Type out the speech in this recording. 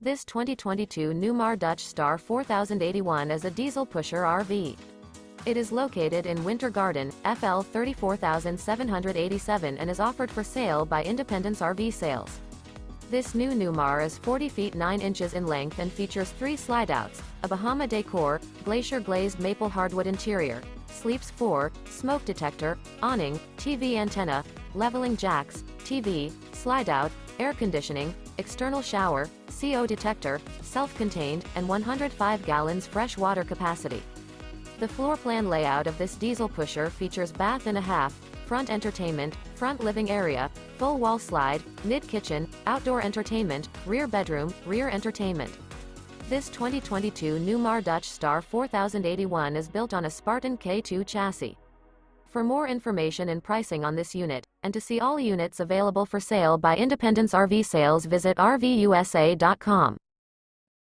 This 2022 Newmar Dutch Star 4081 is a diesel pusher RV. It is located in Winter Garden, FL 34787 and is offered for sale by Independence RV Sales. This new Newmar is 40 feet 9 inches in length and features 3 slideouts, a Bahama Decor, Glacier Glazed Maple Hardwood interior, sleeps 4, smoke detector, awning, TV antenna, leveling jacks, TV, slideout, air conditioning, external shower, CO detector, self-contained, and 105 gallons fresh water capacity. The floor plan layout of this diesel pusher features bath and a half, front entertainment, front living area, full wall slide, mid-kitchen, outdoor entertainment, rear bedroom, rear entertainment. This 2022 Newmar Dutch Star 4081 is built on a Spartan K2 chassis. For more information and pricing on this unit, and to see all units available for sale by Independence RV Sales, visit RVUSA.com.